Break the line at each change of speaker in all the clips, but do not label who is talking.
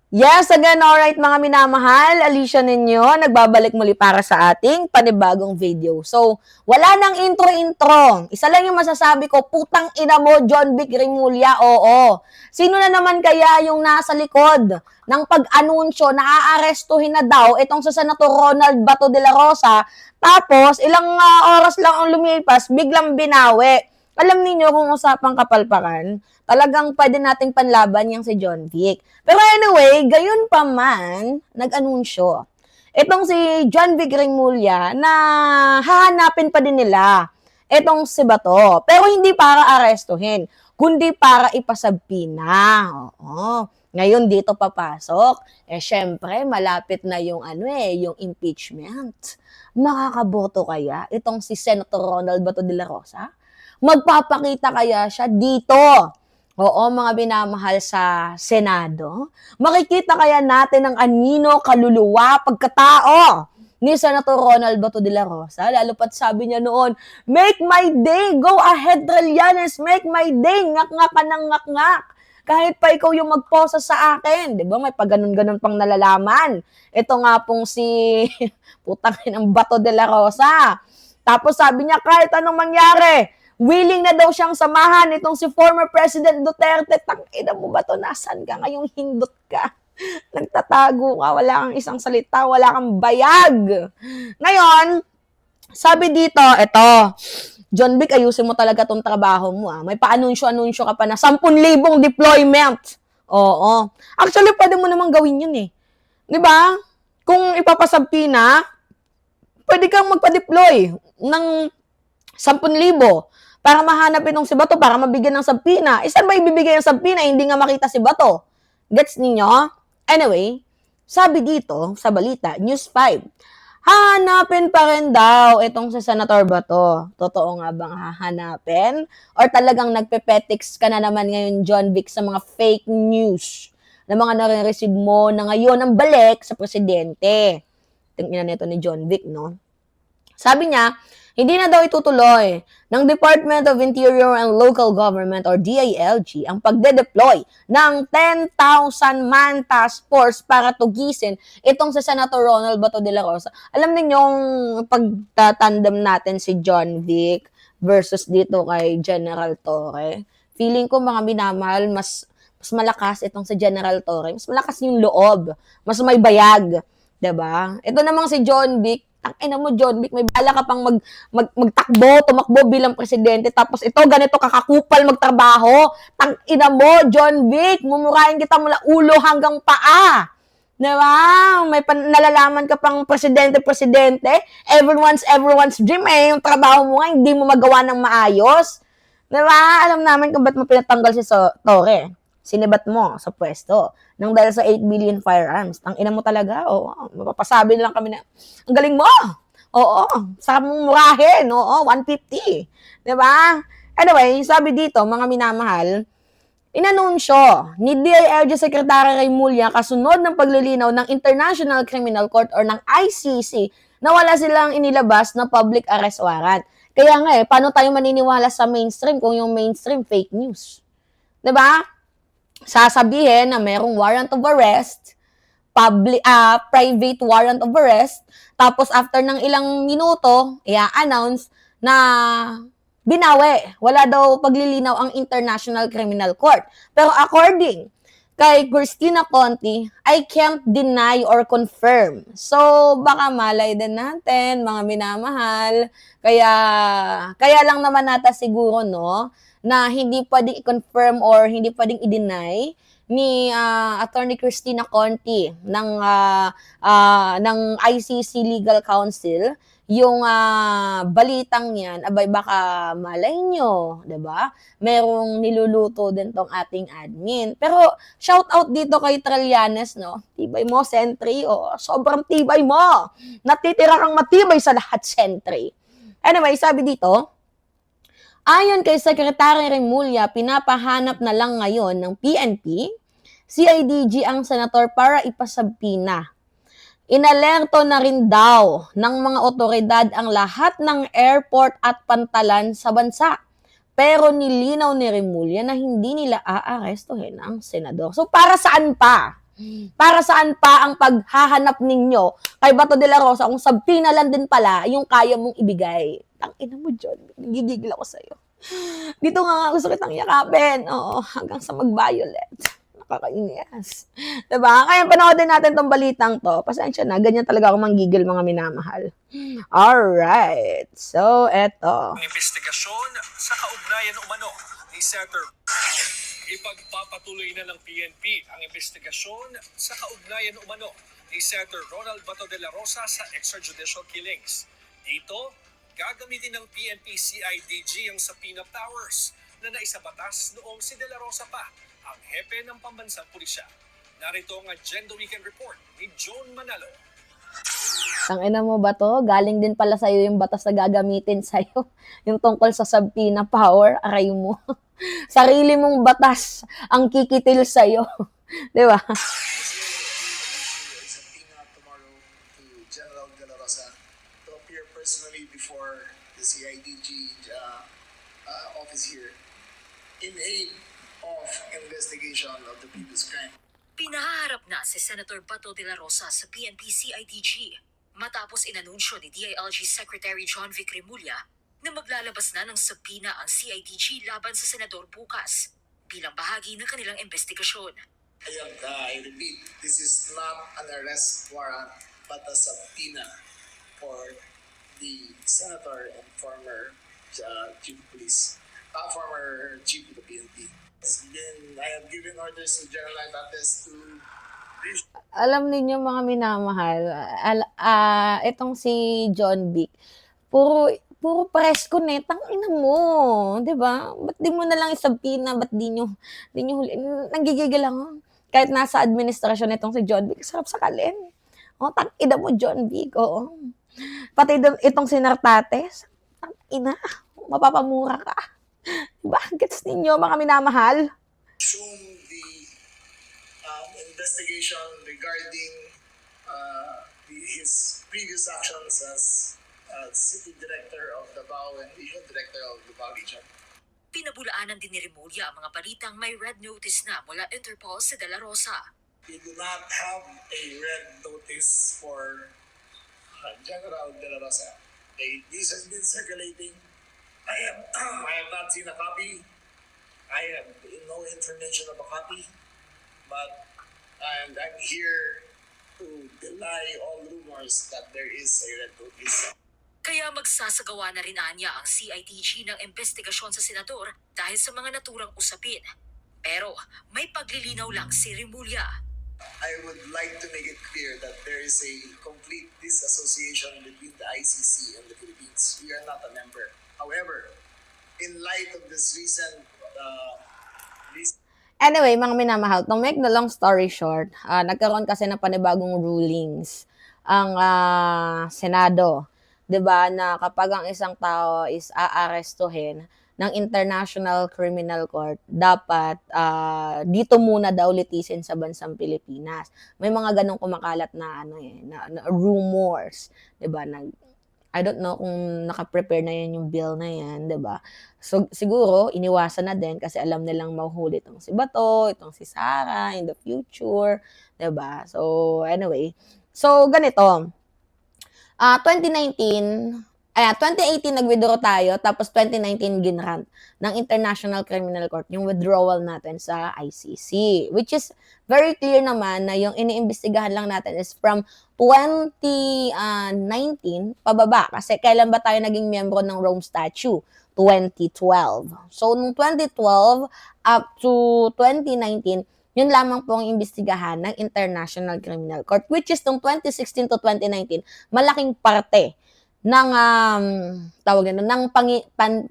Yes, again, alright mga minamahal, Alicia ninyo, nagbabalik muli para sa ating panibagong video. So, wala nang intro-intro. Isa lang yung masasabi ko, putang ina mo, John Vic Remulla, oo. Sino na naman kaya yung nasa likod ng pag-anunsyo na aarestuhin na daw itong sa Senator Ronald Bato de la Rosa, tapos ilang oras lang ang lumipas, biglang binawi. Alam niyo kung usapang kapalpakan, talagang pwede nating panlaban yung si John Vic. Pero anyway, gayon pa man, nag-anunsyo. Itong si John Vic Remulla na hahanapin pa din nila itong si Bato. Pero hindi para arestuhin, kundi para ipasabpina. Oo. Ngayon dito papasok, syempre malapit na yung yung impeachment. Makakaboto kaya itong si Senator Ronald Bato de la Rosa? Magpapakita kaya siya dito? Oo, mga binamahal sa Senado. Makikita kaya natin ang anino, kaluluwa, pagkatao ni Senator Ronald Bato de la Rosa. Lalo pat sabi niya noon, make my day, go ahead Trillanes, make my day, ngak-ngak ka ng ngak-ngak. Kahit pa ikaw yung magposa sa akin, di ba? May pag-ganon-ganon pang nalalaman. Ito nga pong si putang ng Bato de la Rosa. Tapos sabi niya, kahit anong mangyari, willing na daw siyang samahan itong si former President Duterte. Tangina mo ba to? Nasaan ka ngayong hindot ka? Nagtatago ka, wala kang isang salita, wala kang bayag. Ngayon, sabi dito, eto, John Vic, ayusin mo talaga tong trabaho mo. May paanunsyo-anunsyo ka pa na 10,000 deployment. Oo. Actually, pwede mo namang gawin yun eh. Di ba? Kung ipapasabpina, pwede kang magpa-deploy ng 10,000 para mahanap itong si Bato, para mabigyan ng sabpina. Saan ba ibibigay ang sabpina? Hindi nga makita si Bato. Gets ninyo? Anyway, sabi dito sa balita, News 5, hahanapin pa rin daw itong si Senator Bato. Totoo nga bang hahanapin? Or talagang nagpepetics ka na naman ngayon, John Vic, sa mga fake news na mga nare-receive mo na ngayon ang balik sa presidente? Tingnan nito ni John Vic, no? Sabi niya, hindi na daw itutuloy ng Department of Interior and Local Government or DILG ang pagde-deploy ng 10,000 man task force para tugisin itong si Senator Ronald Bato de la Rosa. Alam ninyong pagtatandem natin si John Vic versus dito kay General Torre. Feeling ko mga minamahal, mas malakas itong si General Torre. Mas malakas yung loob. Mas may bayag. 'Di ba? Ito namang si John Vic, tangina mo John Vic, may bala ka pang magtakbo, tumakbo bilang presidente, tapos ito ganito kakakupal magtrabaho. Tangina mo John Vic, mumurahin kita mula ulo hanggang paa. 'Di ba? May nalalaman ka pang presidente, everyone's dream yung trabaho mo nga hindi mo magawa ng maayos. 'Di ba? Alam namin kung ba't mo pinatanggal si Torre. Sinibat mo sa pwesto nang dahil sa 8 billion firearms. Tangina mo talaga. Oo, mapapasabi lang kami na, ang galing mo. Oo, sa mong murahin. Oo, 150. 'Di ba? Anyway, sabi dito, mga minamahal, inanunsyo ni DILG Secretary Remulla kasunod ng paglilinaw ng International Criminal Court or ng ICC na wala silang inilabas na public arrest warrant. Kaya nga paano tayo maniniwala sa mainstream kung yung mainstream fake news? 'Di ba? Sasabihin na merong warrant of arrest, private warrant of arrest, tapos after ng ilang minuto, i-announce na binawi. Wala daw paglilinaw ang International Criminal Court. Pero according kay Christina Conti, I can't deny or confirm. So, baka malay din natin, mga minamahal. Kaya lang naman nata siguro, no, na hindi pwedeng i-confirm or hindi pwedeng i-deny ni Attorney Christina Conti ng ICC Legal Counsel yung balitang yan. Abay baka malay nyo, 'di ba? Merong niluluto din tong ating admin. Pero shout out dito kay Trillanes, no? Tibay mo, Sentry. Sobrang tibay mo. Natitira kang matibay sa lahat, Sentry. Anyway, sabi dito, ayon kay Secretary Remulla, pinapahanap na lang ngayon ng PNP, CIDG ang senator para ipasabpina. Inalerto na rin daw ng mga otoridad ang lahat ng airport at pantalan sa bansa. Pero nilinaw ni Remulla na hindi nila aarestuhin ang senador. So para saan pa? Para saan pa ang paghahanap ninyo kay Bato de la Rosa kung sabtina lang din pala yung kaya mong ibigay? Tangina mo, John. Gigigil ako sa'yo. Dito nga gusto kitang yakapin. Oo, hanggang sa mag-violet. Nakakainis. Diba? Kaya panoodin natin tong balitang to. Pasensya na, ganyan talaga ako manggigil mga minamahal. Alright. So, eto.
Investigasyon sa kaugnayan umano ni Senator. Ipagpapatuloy na ng PNP ang investigasyon sa kaugnayan umano ni Senator Ronald Bato de la Rosa sa extrajudicial killings. Dito, gagamitin ng PNP CIDG ang subpoena powers na naisabatas noong si de la Rosa pa ang hepe ng pambansang pulisya. Narito ang Agenda Weekend Report ni John Manalo.
Tangina mo ba to? Galing din pala sa'yo yung batas na gagamitin sa'yo. Yung tungkol sa subpoena power, aray mo. Sarili mong batas ang kikitil sa'yo. Di ba?
Subpoena tomorrow to General De La Rosa to appear personally before the CIDG office here in aid of investigation of the previous crime.
Pinaharap na si Senator Bato de la Rosa sa PNP CIDG matapos inanunsyo ni DILG Secretary John Vic Remulla na maglalabas na ng subpoena ang CIDG laban sa senador bukas bilang bahagi ng kanilang investigasyon.
I repeat, this is not an arrest warrant but a subpoena for the senator and former chief of police, former chief of the PNP. I have given orders to General Atates to
Alam ninyo mga minamahal, itong si John Vic, puro presko netang ina mo, 'di ba? Ba't di mo na lang isubpoena, ba't di nyo huli? Nanggigigil ako. Kahit nasa administrasyon itong si John Vic, sarap sakalin. Oh, tang-ina mo, John Vic, oo. Pati itong si Nartates, tang-ina, mapapamura ka. Diba? Gets ninyo mga minamahal?
assume the investigation regarding his previous actions as city director of Davao and regional director of Davao Region.
Pinabulaanan din ni Remulla ang mga balitang may red notice na mula Interpol sa De La Rosa.
We do not have a red notice for General De La Rosa. This has been circulating. I have not seen a copy. I have no information of a copy. But I'm here to belie all rumors that there is a red notice.
Kaya magsasagawa na rin anya ang CIDG ng investigasyon sa senador dahil sa mga naturang usapin. Pero may paglilinaw lang si Remulla.
I would like to make it clear that there is a complete disassociation between the ICC and the Philippines. We are not a member. However, in light of this recent
Anyway, mga minamahal, to make the long story short, nagkaroon kasi ng panibagong rulings ang Senado. 'Di ba, na kapag ang isang tao is aarestuhin ng International Criminal Court, dapat dito muna daw litisin sa bansang Pilipinas. May mga ganong kumakalat na na rumors, 'di ba? I don't know kung naka-prepare na yan yung bill na yan, 'di ba? So siguro iniwasan na din kasi alam nilang mahuhuli itong si Bato, itong si Sara in the future, 'di ba? So anyway, so ganito. 2018 nag-withdraw tayo, tapos 2019 ginrant ng International Criminal Court yung withdrawal natin sa ICC, which is very clear naman na yung iniimbestigahan lang natin is from 2019 pababa, kasi kailan ba tayo naging miyembro ng Rome Statute? 2012. So nung 2012 up to 2019, yun lamang po ang imbestigahan ng International Criminal Court, which is nung 2016 to 2019, malaking parte ng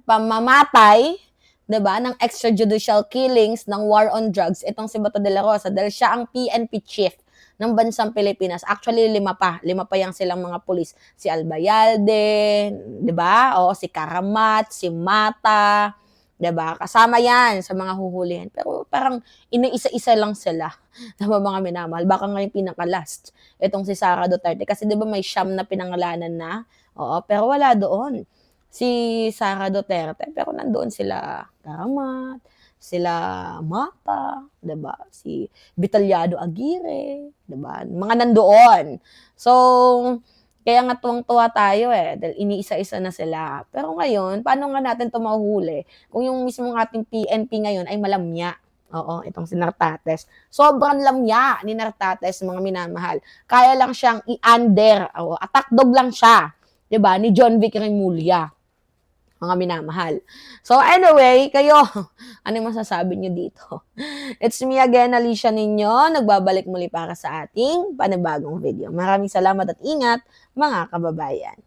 pamamatay, 'di ba, ng extrajudicial killings ng war on drugs itong si Bato de la Rosa, dahil siya ang PNP chief ng bansang Pilipinas. Actually, lima pa yang silang mga pulis. Si Albayalde, 'di ba? O si Karamat, si Mata, 'di ba? Kasama 'yan sa mga huhulihan. Pero parang iniisa-isa lang sila. Mga minamahal. Baka nga yung pinaka-last itong si Sara Duterte, kasi 'di ba may siyam na pinangalanan na. Oo, pero wala doon si Sara Duterte, pero nandoon sila Karamat, sila Mata, 'di ba? Si Vitaliano Aguirre, 'di ba? Mga nandoon. So, kaya nga tuwang-tuwa tayo dahil iniisa-isa na sila. Pero ngayon, paano nga natin 'to mahuhuli kung yung mismong ating PNP ngayon ay malamya? Oo, itong si Nartates. Sobrang lamya ni Nartates, mga minamahal. Kaya lang siyang i-under, o attack dog lang siya, 'di ba? Ni John Vic Remulla, mga minamahal. So anyway, kayo, ano masasabi niyo dito? It's me again, Alicia ninyo, nagbabalik muli para sa ating panibagong video. Maraming salamat at ingat, mga kababayan.